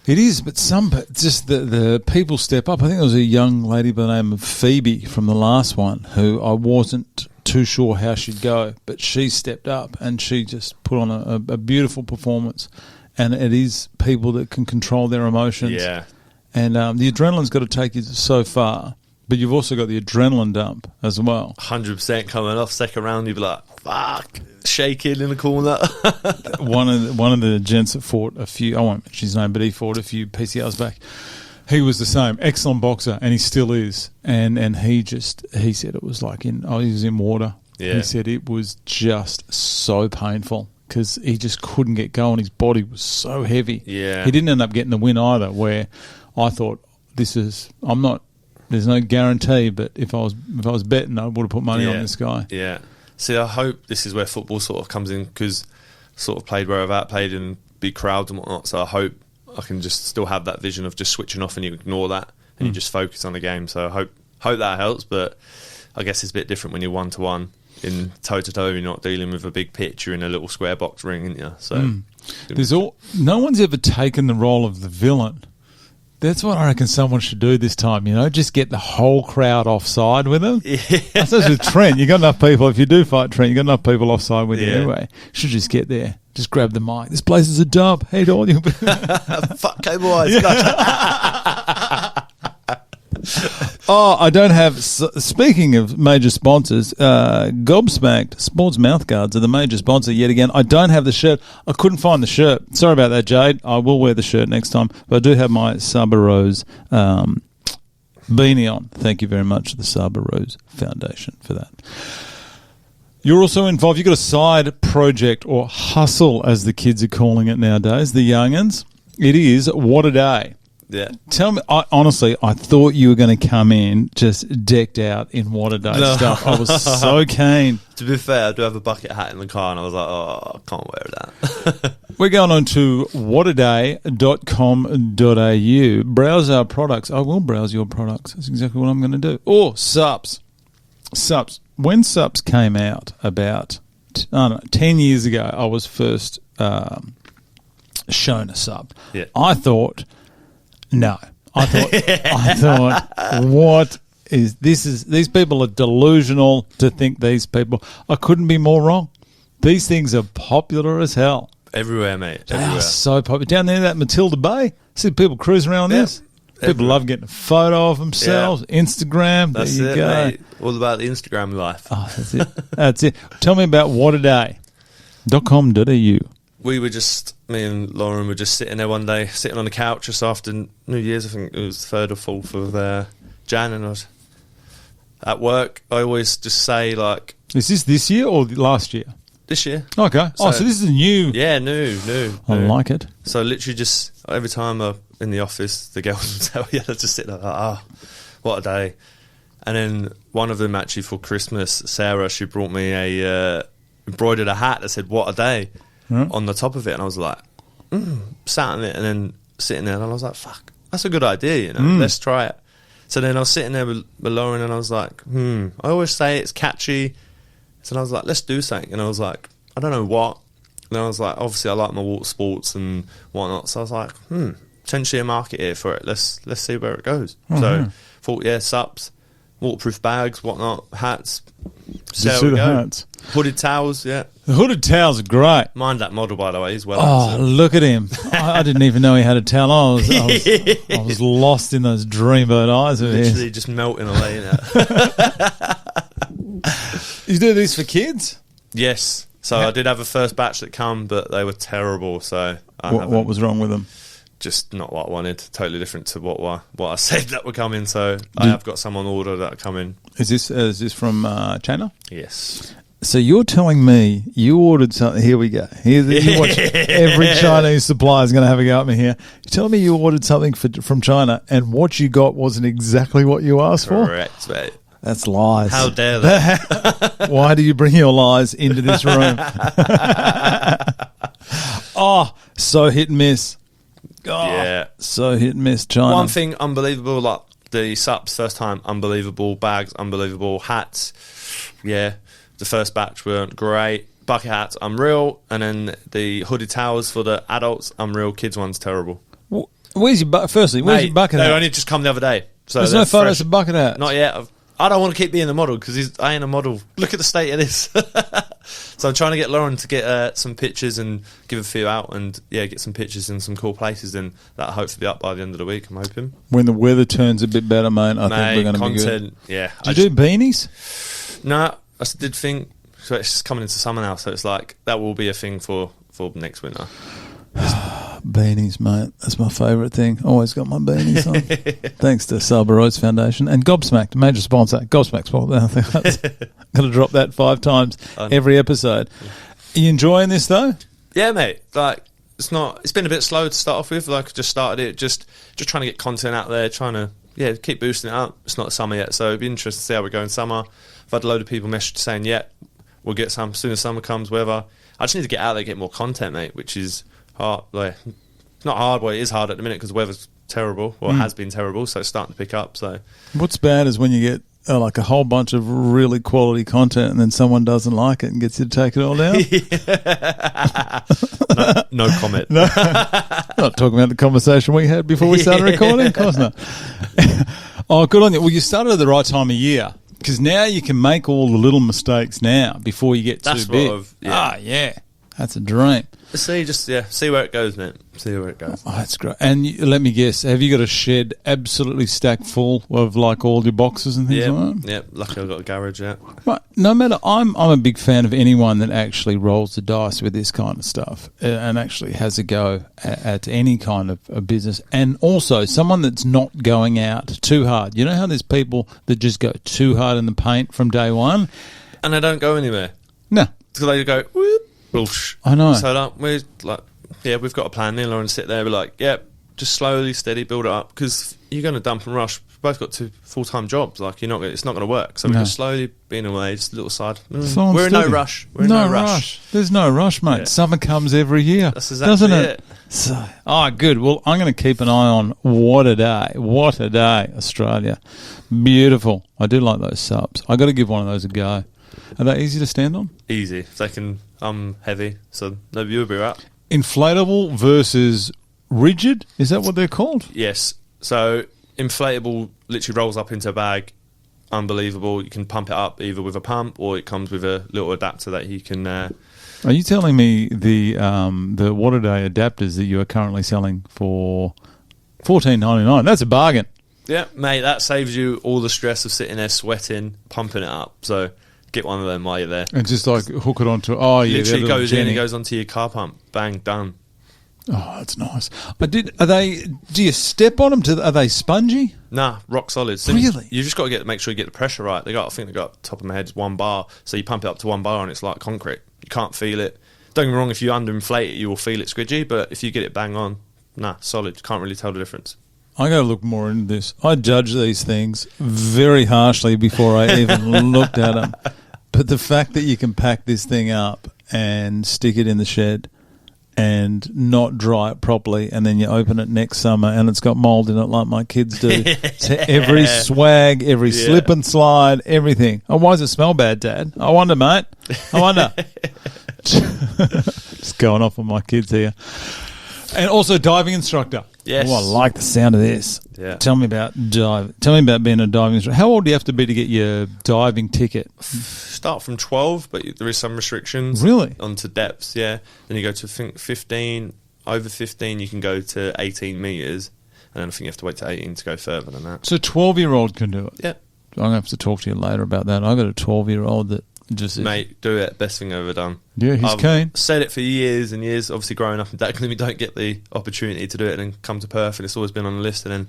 It is, but just the people step up. I think there was a young lady by the name of Phoebe from the last one who I wasn't too sure how she'd go, but she stepped up and she just put on a beautiful performance. And it is people that can control their emotions. Yeah. And the adrenaline's got to take you so far, but you've also got the adrenaline dump as well. 100% coming off. Second round, you'd be like, fuck, shaking in the corner. One of the gents that fought a few, I won't mention his name, but he fought a few PCRs back. He was the same, excellent boxer, and he still is. And he said it was like he was in water. Yeah. He said it was just so painful because he just couldn't get going. His body was so heavy. Yeah. He didn't end up getting the win either, where I thought, there's no guarantee, but if I was betting, I would have put money on this guy. Yeah. See, I hope this is where football sort of comes in, because sort of played where I've at, played in big crowds and whatnot, so I hope I can just still have that vision of just switching off and you ignore that and you just focus on the game. So I hope that helps, but I guess it's a bit different when you're one-to-one. In toe-to-toe, you're not dealing with a big pitch, you're in a little square box ring, aren't you? So no one's ever taken the role of the villain. That's what I reckon someone should do this time, just get the whole crowd offside with them. Yeah. I suppose with Trent, you got enough people, if you do fight Trent, you got enough people offside with you anyway. You should just get there, just grab the mic. This place is a dub. Hey, all you. Fuck, hey, boys. Oh, I don't have. Speaking of major sponsors, Gobsmacked Sports Mouthguards are the major sponsor yet again. I don't have the shirt. I couldn't find the shirt. Sorry about that, Jade. I will wear the shirt next time. But I do have my Sabaros beanie on. Thank you very much to the Sabaros Foundation for that. You're also involved. You've got a side project or hustle, as the kids are calling it nowadays, the young'uns. It is Whataday. Yeah. Tell me, honestly, I thought you were going to come in just decked out in Whataday stuff. I was so keen. To be fair, I do have a bucket hat in the car, and I was like, oh, I can't wear that. We're going on to whataday.com.au. Browse our products. I will browse your products. That's exactly what I'm going to do. Or Sups. Sups. When Sups came out about 10 years ago, I was first shown a Sup. Yeah. I thought... No, I thought, what is this? These people are delusional to think these people. I couldn't be more wrong. These things are popular as hell. Everywhere, mate. They Everywhere. are so popular. Down there, that Matilda Bay, see people cruising around this. People Everywhere. love getting a photo of themselves. Yeah. Instagram, That's there you it, go. mate. All about the Instagram life. Oh, that's it. That's it. Tell me about whataday.com.au. We were just, me and Lauren were just sitting there one day, sitting on the couch just after New Year's. I think it was 3rd or 4th of Jan, and I was at work. I always just say, like... Is this year or last year? This year. Okay. So this is new. Yeah, new. I like it. So literally just, every time I'm in the office, the girls would tell you, I just sit there like, what a day. And then one of them, actually, for Christmas, Sarah, she brought me embroidered a hat that said, what a day. On the top of it, and I was like, sat on it, and then sitting there, and I was like, fuck, that's a good idea, let's try it. So then I was sitting there with Lauren, and I was like, I always say it's catchy. So I was like, let's do something, and I was like, I don't know what. And I was like, obviously I like my water sports and whatnot, so I was like, potentially a market here for it. Let's see where it goes. So thought, Sups, waterproof bags, whatnot, hats. See the hats. Hooded towels, yeah. The hooded towels are great. Mind that model, by the way, as well. Oh, look at him. I didn't even know he had a towel on. I was lost in those dreamboat eyes of his. Literally just melting away in it. You do these for kids? Yes. So I did have a first batch that come, but they were terrible. So what was wrong with them? Just not what I wanted. Totally different to what I said that were coming. So I have got some on order that are coming. Is this from China? Yes. So you're telling me you ordered something? Here we go. You watch every Chinese supplier is going to have a go at me here. You're telling me you ordered something from China and what you got wasn't exactly what you asked for? Correct, mate. That's lies. How dare they? Why do you bring your lies into this room? Oh, so hit and miss. Oh, yeah. So hit and miss, China. One thing unbelievable, like the Sups first time, unbelievable. Bags, unbelievable. Hats, yeah. The first batch weren't great. Bucket hats, unreal. And then the hooded towels for the adults, unreal. Kids one's terrible. Where's your bucket hat? They only just come the other day. So there's no photos of bucket hats? Not yet. I don't want to keep being a model because I ain't a model. Look at the state of this. So I'm trying to get Lauren to get some pictures and give a few out and get some pictures in some cool places, and that'll hopefully be up by the end of the week, I'm hoping. When the weather turns a bit better, mate, I think we're going to be good. Yeah. Did you do beanies? No, I did think, so it's just coming into summer now, so it's like that will be a thing for next winter. Beanies, mate. That's my favourite thing. Always got my beanies on. Thanks to Sabaros Foundation. And Gobsmacked, major sponsor. Gobsmacked sponsor. Got to drop that 5 times every episode. Are you enjoying this, though? Yeah, mate. Like, it's been a bit slow to start off with. Like, I just started it, just trying to get content out there, trying to, keep boosting it up. It's not summer yet, so it'd be interesting to see how we go in summer. I've had a load of people message saying, we'll get some as soon as summer comes, whatever. I just need to get out there, get more content, mate, which is hard. Like, not hard, well, it is hard at the minute because the weather's terrible, or has been terrible, so it's starting to pick up. So what's bad is when you get like a whole bunch of really quality content and then someone doesn't like it and gets you to take it all down. No comment. No, not talking about the conversation we had before we started recording. Of course not. Oh, good on you. Well, you started at the right time of year because now you can make all the little mistakes now before you get too big. Yeah. Yeah. That's a dream. See where it goes, mate. See where it goes. Oh, that's great. And let me guess, have you got a shed absolutely stacked full of like all your boxes and things like that? Yeah, luckily I've got a garage, yeah. Right. No matter, I'm a big fan of anyone that actually rolls the dice with this kind of stuff and actually has a go at any kind of a business. And also someone that's not going out too hard. You know how there's people that just go too hard in the paint from day one? And they don't go anywhere. No. Because they go, whoop, whoosh. I know. So we're like, yeah, we've got a plan. Neil and sit there, we're like, yeah, just slowly, steady, build it up. Because you're going to dump and rush. We've both got 2 full-time jobs. Like, it's not going to work. So we're just slowly being away, just a little side. We're in no rush. We're in no rush. There's no rush, mate. Yeah. Summer comes every year. That's exactly doesn't it. So, good. Well, I'm going to keep an eye on What a Day. What a Day, Australia. Beautiful. I do like those subs. I got to give one of those a go. Are they easy to stand on? Easy. They can. I'm heavy, so no, you'll be right. Inflatable versus rigid? Is that what they're called? Yes. So inflatable literally rolls up into a bag. Unbelievable. You can pump it up either with a pump or it comes with a little adapter that you can. Are you telling me the What a Day adapters that you are currently selling for $14.99? That's a bargain. Yeah, mate. That saves you all the stress of sitting there sweating, pumping it up. So. Get one of them while you're there. And just like hook it onto... Oh, yeah. Literally goes in, it goes onto your car pump. Bang, done. Oh, that's nice. Do you step on them? Are they spongy? Nah, rock solid. So really? You just got to make sure you get the pressure right. I think they got, top of my head, is 1 bar. So you pump it up to 1 bar and it's like concrete. You can't feel it. Don't get me wrong, if you underinflate it, you will feel it squidgy. But if you get it bang on, solid. You can't really tell the difference. I got to look more into this. I judge these things very harshly before I even looked at them. But the fact that you can pack this thing up and stick it in the shed and not dry it properly, and then you open it next summer and it's got mould in it like my kids do. So every swag, every slip and slide, everything. Oh, why does it smell bad, Dad? I wonder, mate. I wonder. Just going off on my kids here. And also diving instructor. Yes. Oh, I like the sound of this. Yeah. Tell me about being a diving instructor. How old do you have to be to get your diving ticket? Start from 12, but there is some restrictions. Really? Onto depths, yeah. Then you go to, I think, 15. Over 15, you can go to 18 metres. And then I think you have to wait to 18 to go further than that. So a 12-year-old can do it? Yeah. I'm going to have to talk to you later about that. I've got a 12-year-old that just... Mate, do it. Best thing I've ever done. Yeah, he's keen. Said it for years and years. Obviously, growing up in Dagenham, we don't get the opportunity to do it and then come to Perth, and it's always been on the list. And then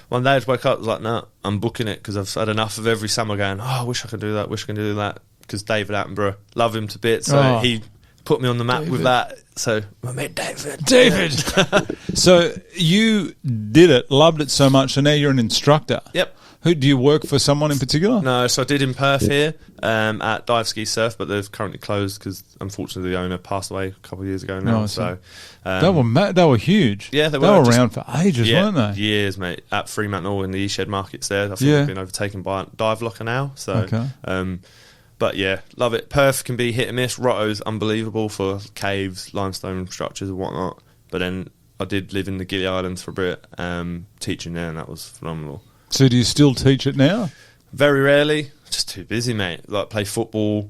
one day I just woke up, I was like, nah, I'm booking it because I've had enough of every summer going, I wish I could do that, wish I could do that. Because David Attenborough, love him to bits. So he put me on the map with that. So I met David. So you did it, loved it so much, so now you're an instructor. Yep. Who do you work for? Someone in particular? No, so I did in Perth here at Dive Ski Surf, but they've currently closed because unfortunately the owner passed away a couple of years ago now. So they were huge. Yeah, they were around for ages, weren't they? Years, mate. At Fremantle in the E-Shed markets there. I think they've been overtaken by Dive Locker now. So, but yeah, love it. Perth can be hit and miss. Rotto's unbelievable for caves, limestone structures and whatnot. But then I did live in the Gili Islands for a bit, teaching there, and that was phenomenal. So do you still teach it now? Very rarely. Just too busy, mate. Like play football.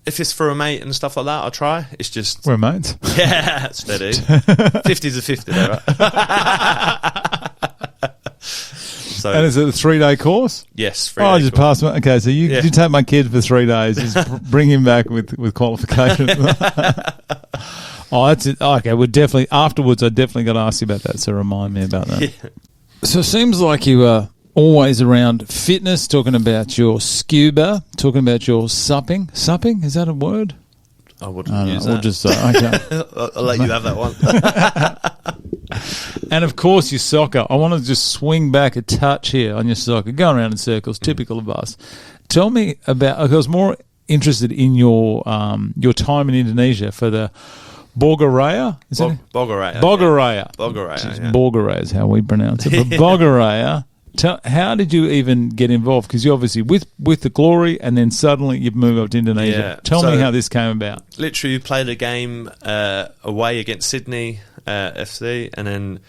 If it's for a mate and stuff like that, I'll try. It's just... We're mates. Yeah, steady. 50's a 50, though, right? So, and is it a 3-day course? Yes, 3 days. I just passed my... Okay, so you take my kid for 3 days, just bring him back with qualifications. That's it. Okay, we're definitely... Afterwards, I definitely got to ask you about that, so remind me about that. Yeah. So it seems like you are always around fitness, talking about your scuba, talking about your supping. Supping, is that a word? I wouldn't use that. We'll just say, okay. I'll let you have that one. And of course your soccer. I want to just swing back a touch here on your soccer, going around in circles, typical of us. Tell me about, I was more interested in your time in Indonesia for the Borgaraya? Borgaraya. Borgaraya. Borgaraya, yeah. Borgaraya is how we pronounce it. But Borgaraya, how did you even get involved? Because you're obviously with the Glory and then suddenly you've moved up to Indonesia. Yeah. Tell me how this came about. Literally played a game away against Sydney FC, and then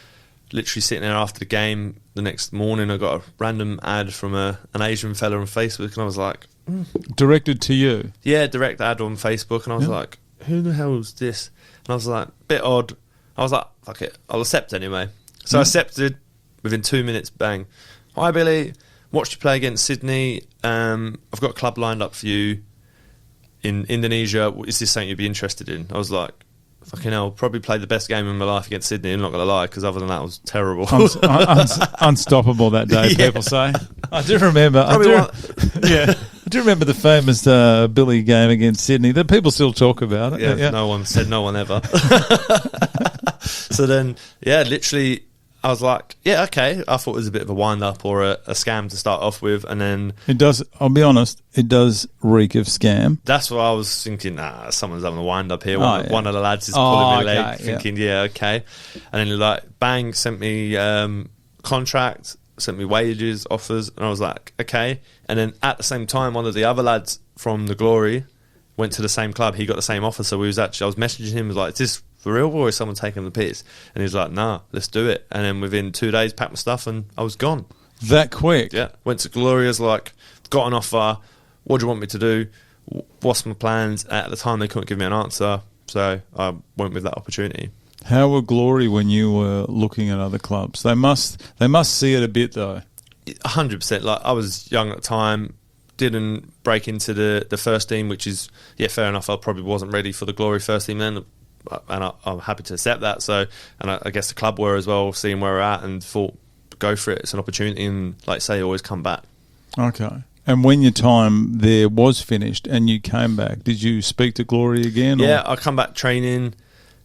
literally sitting there after the game the next morning, I got a random ad from an Asian fella on Facebook, and I was like... Directed to you? Yeah, direct ad on Facebook, and I was like... who the hell's this? And I was like, bit odd. I was like, fuck it, I'll accept anyway. So I accepted. Within 2 minutes, bang. Hi, Billy. Watched you play against Sydney. I've got a club lined up for you in Indonesia. Is this something you'd be interested in? I was like, fucking hell, probably played the best game of my life against Sydney. I'm not going to lie, because other than that, it was terrible. Unstoppable that day, Yeah. people say. I do remember. I do remember the famous Billy game against Sydney. That people still talk about it. Yeah, no one said no one ever. So then, literally, I was like, yeah, okay. I thought it was a bit of a wind-up or a scam to start off with, and then... It does, I'll be honest, it does reek of scam. That's what I was thinking, someone's having a wind-up here. One of the lads is pulling my leg, thinking, okay. And then, like, bang, sent me contract, sent me wages, offers, and I was like, okay. And then at the same time, one of the other lads from the Glory went to the same club. He got the same offer, so I was messaging him, was like, is this for real, or is someone taking the piss? And he was like, nah, let's do it. And then within 2 days, packed my stuff and I was gone. That quick? Yeah. Went to Gloria's, like, got an offer. What do you want me to do? What's my plans? At the time, they couldn't give me an answer, so I went with that opportunity. How were Glory when you were looking at other clubs? They must see it a bit, though. 100%. Like, I was young at the time, didn't break into the first team, which is, fair enough. I probably wasn't ready for the Glory first team then. And I'm happy to accept that. So, and I guess the club were as well, seeing where we're at, and thought, go for it. It's an opportunity, and like say, always come back. Okay. And when your time there was finished and you came back, did you speak to Glory again? Yeah, I come back training,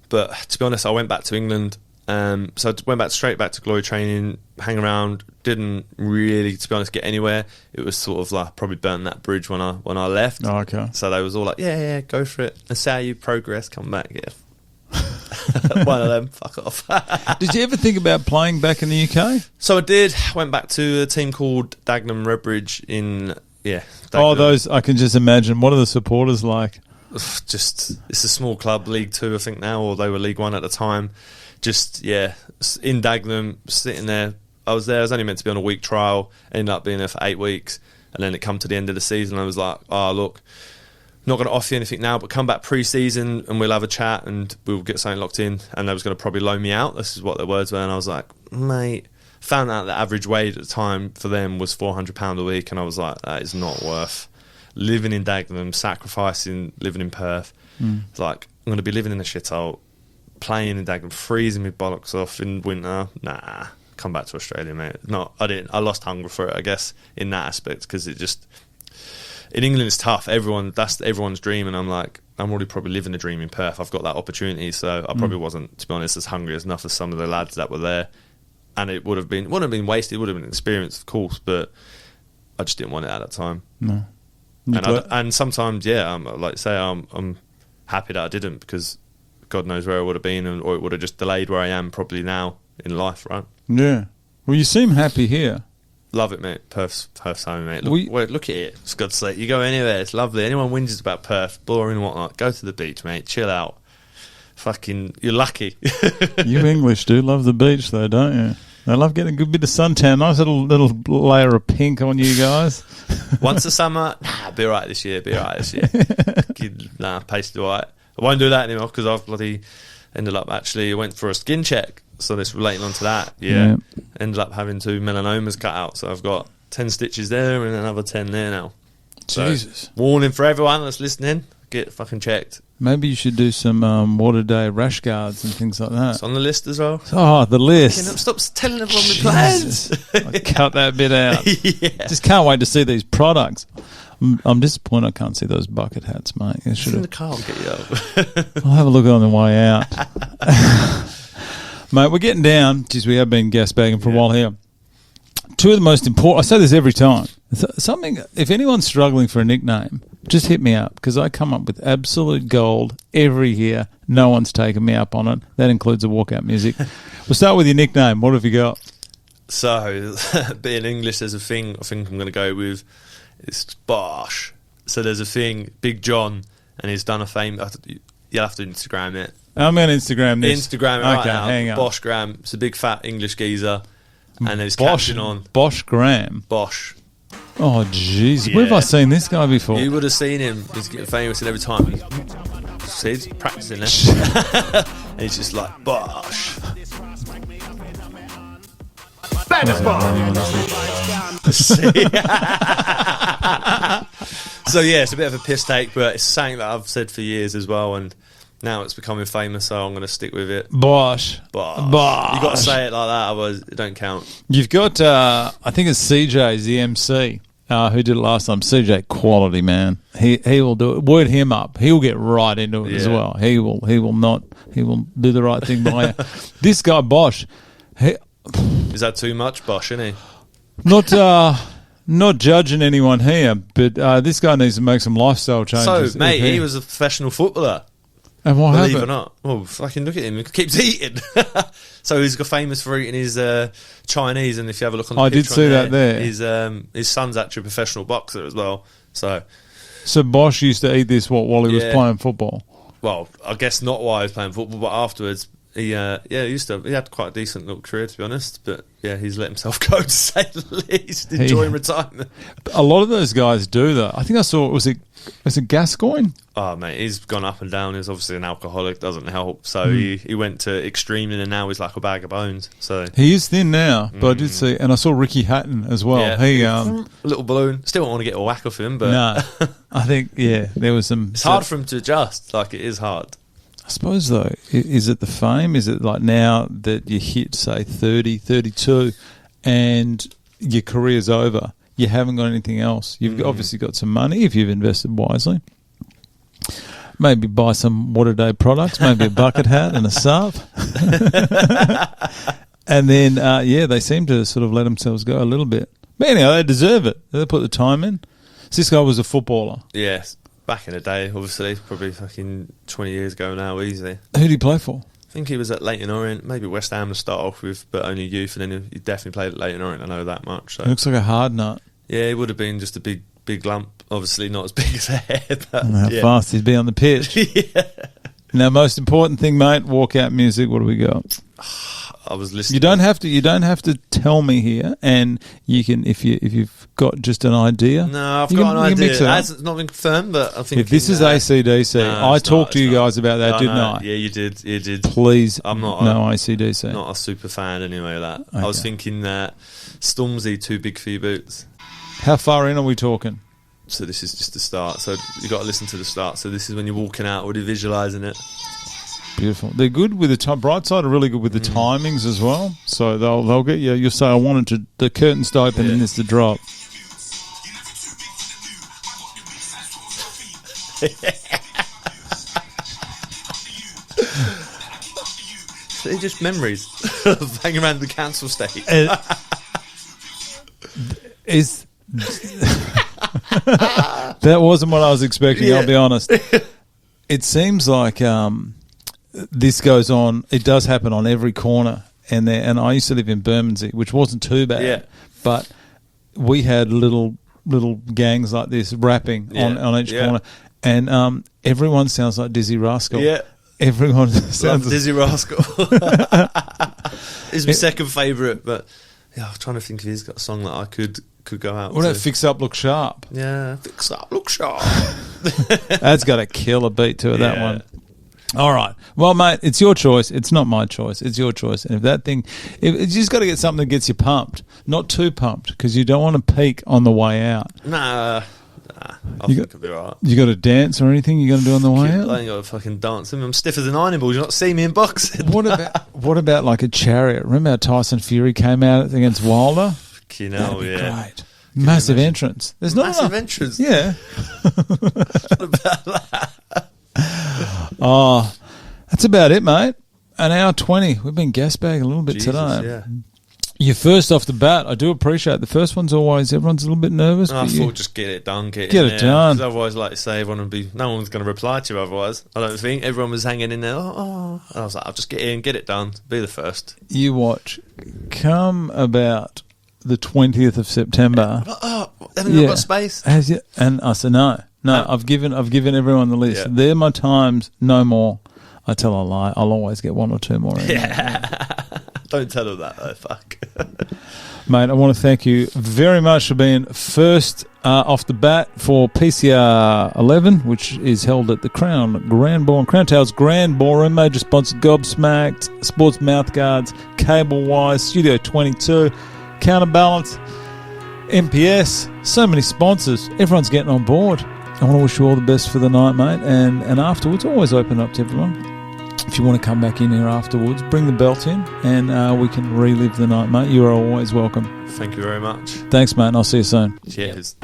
but to be honest, I went back to England. So I went straight back to Glory training, hang around, didn't really, to be honest, get anywhere. It was sort of like probably burnt that bridge when I left. Oh, okay. So they was all like, yeah, go for it. And see how you progress, come back, one of them, fuck off. Did you ever think about playing back in the UK? So I did. Went back to a team called Dagenham Redbridge in, Dagenham. Oh, those, I can just imagine. What are the supporters like? Just, it's a small club, League 2 I think now, or they were League 1 at the time. Just, in Dagenham, sitting there. I was only meant to be on a week trial, ended up being there for 8 weeks, and then it come to the end of the season, I was like, oh, look, not going to offer you anything now, but come back pre-season and we'll have a chat and we'll get something locked in. And they was going to probably loan me out. This is what their words were. And I was like, mate, found out the average wage at the time for them was £400 a week. And I was like, that is not worth living in Dagenham, sacrificing living in Perth. It's like, I'm going to be living in a shithole, playing in Dagenham, freezing my bollocks off in winter. Nah, come back to Australia, mate. No, I didn't. I lost hunger for it, I guess, in that aspect, because it just... In England, it's tough. That's everyone's dream, and I'm like, I'm already probably living a dream in Perth. I've got that opportunity, so I probably wasn't, to be honest, as hungry enough as some of the lads that were there. And it wouldn't have been wasted. It would have been an experience, of course, but I just didn't want it at that time. No. And sometimes, I'm happy that I didn't, because God knows where I would have been, or it would have just delayed where I am probably now in life, right? Yeah. Well, you seem happy here. Love it, mate. Perth's home, mate. Look at it. It's God's sake. You go anywhere, it's lovely. Anyone whinges about Perth, boring and whatnot, go to the beach, mate. Chill out. Fucking, you're lucky. You English do love the beach, though, don't you? They love getting a good bit of suntan. Nice little layer of pink on you guys. Once a summer, be all right this year. Pasted white. I won't do that anymore, because I've bloody ended up I went for a skin check. So this relating on to that, ended up having 2 melanomas cut out. So I've got 10 stitches there and another 10 there now. Jesus. So, warning for everyone that's listening, get fucking checked. Maybe you should do some whataday rash guards and things like that. It's on the list as well. Oh, the list. Stop telling everyone my plans. Cut that bit out. Just can't wait to see these products. I'm disappointed I can't see those bucket hats, mate. It's in the car, I'll get you up. I'll have a look on the way out. Mate, we're getting down. Jeez, we have been gas bagging for a while here. Two of the most important... I say this every time. Something... If anyone's struggling for a nickname, just hit me up, because I come up with absolute gold every year. No one's taken me up on it. That includes the walkout music. We'll start with your nickname. What have you got? So, being English, there's a thing I think I'm going to go with. It's Boshhhh. So there's a thing, Big John, and he's done a fame... You'll have to Instagram it. I'm going to Instagram this. Instagram it right okay, now. Hang on. Boshhhh. It's a big fat English geezer. And there's Bosh, caption on. Boshhhh. Boshhhh. Oh, jeez. Where have I seen this guy before? You would have seen him. He's getting famous, and every time See, he's practicing it. And he's just like, Boshhh. So yeah, it's a bit of a piss take, but it's something that I've said for years as well, and now it's becoming famous, so I'm going to stick with it. Boshhh. Boshhh. You got to say it like that, otherwise it don't count. You've got, I think it's CJ's the MC. Who did it last time? CJ, quality man. He will do it. Word him up. He'll get right into it as well. He will do the right thing by you. This guy Boshhh, is that too much, Boshhh? Isn't he? Not judging anyone here, but this guy needs to make some lifestyle changes. So, mate, he was a professional footballer. And what Believe happened? it or not. Well, fucking look at him. He keeps eating. So he's got famous for eating his Chinese, and if you have a look on the I did picture see on that there. His son's actually a professional boxer as well. So Boshhh used to eat this while he was playing football. Well, I guess not while he was playing football, but afterwards, he had quite a decent little career, to be honest. But yeah, he's let himself go, to say the least, enjoying retirement. A lot of those guys do that. I think I saw, was it Gascoigne? Oh, mate, he's gone up and down. He's obviously an alcoholic, doesn't help. So he went to extreme, and now he's like a bag of bones. So he is thin now, but I did see, and I saw Ricky Hatton as well. Yeah, he a little balloon. Still don't want to get a whack off him, but no, I think there was some. It's hard for him to adjust. Like, it is hard. I suppose though, is it the fame? Is it like now that you hit say 30, 32, and your career's over? You haven't got anything else. You've obviously got some money if you've invested wisely. Maybe buy some whataday products, maybe a bucket hat and a sub. And then, they seem to sort of let themselves go a little bit. But anyhow, they deserve it. They put the time in. So this guy was a footballer. Yes, back in the day, obviously, probably fucking 20 years ago now, easily. Who did he play for? I think he was at Leyton Orient, maybe West Ham to start off with, but only youth, and then he definitely played at Leyton Orient, I know that much. So. He looks like a hard nut. Yeah, he would have been just a big lump. Obviously, not as big as a head. But I don't know how fast he'd be on the pitch. Yeah. Now, most important thing, mate, walkout music. What do we got? I was listening. You don't have to tell me here, and you can if you've got just an idea. No, I've got an idea. It's not been confirmed, but I think if this is AC/DC, I talked to you guys about that, didn't I? Yeah, you did. You did. Please, I'm not AC/DC. Not a super fan anyway of that. Okay. I was thinking that Stormzy, Too Big for Your Boots. How far in are we talking? So this is just the start. So you got to listen to the start. So this is when you're walking out, already visualising it. Beautiful. They're good with the bright side are really good with the timings as well. So they'll get you. You'll say, I wanted the curtains to open and this to drop. They're just memories of hanging around the council estate. That wasn't what I was expecting, I'll be honest. It seems like this goes on. It does happen on every corner, and I used to live in Bermondsey, which wasn't too bad, but we had little gangs like this rapping on each corner, and everyone sounds like Dizzy Rascal. Yeah. Everyone sounds Dizzy Rascal. It's my second favourite, but I'm trying to think if he's got a song that I could go out. What about Fix Up Look Sharp? Yeah, Fix Up Look Sharp. That's got a killer beat to it, that one. All right. Well, mate, it's your choice. It's not my choice. It's your choice. And you just got to get something that gets you pumped, not too pumped, because you don't want to peak on the way out. Nah, I think it'll be all right. You got to dance or anything you got to do on the way out? I ain't got to fucking dance. I'm stiff as an ironing board. You'll not see me in boxing. What about like a chariot? Remember how Tyson Fury came out against Wilder? You know, great. Massive entrance. There's not massive enough. Entrance. Yeah. What about that? Oh, that's about it, mate. An hour 20. We've been gasbagging a little bit today. Yeah. You're first off the bat. I do appreciate the first one's always everyone's a little bit nervous. I thought just get it done, get it done. 'Cause otherwise, like you say, no one's going to reply to you. Otherwise, I don't think everyone was hanging in there. And I was like, I'll just get in, get it done, be the first. You watch. Come about the 20th of September. Haven't you got space? Has you? And I said no. I've given everyone the list. Yeah. They're my times. No more. I tell a lie. I'll always get one or two more in. Yeah. Don't tell them that though. Fuck. Mate, I want to thank you very much for being first off the bat for PCR XI, which is held at the Crown Towers Grand Ballroom. Major sponsor Gobsmacked, Sports Mouthguards, Cable Wise, Studio 22, Counterbalance, MPS. So many sponsors. Everyone's getting on board. I want to wish you all the best for the night, mate. And afterwards, always open up to everyone. If you want to come back in here afterwards, bring the belt in and we can relive the night, mate. You are always welcome. Thank you very much. Thanks, mate, and I'll see you soon. Cheers.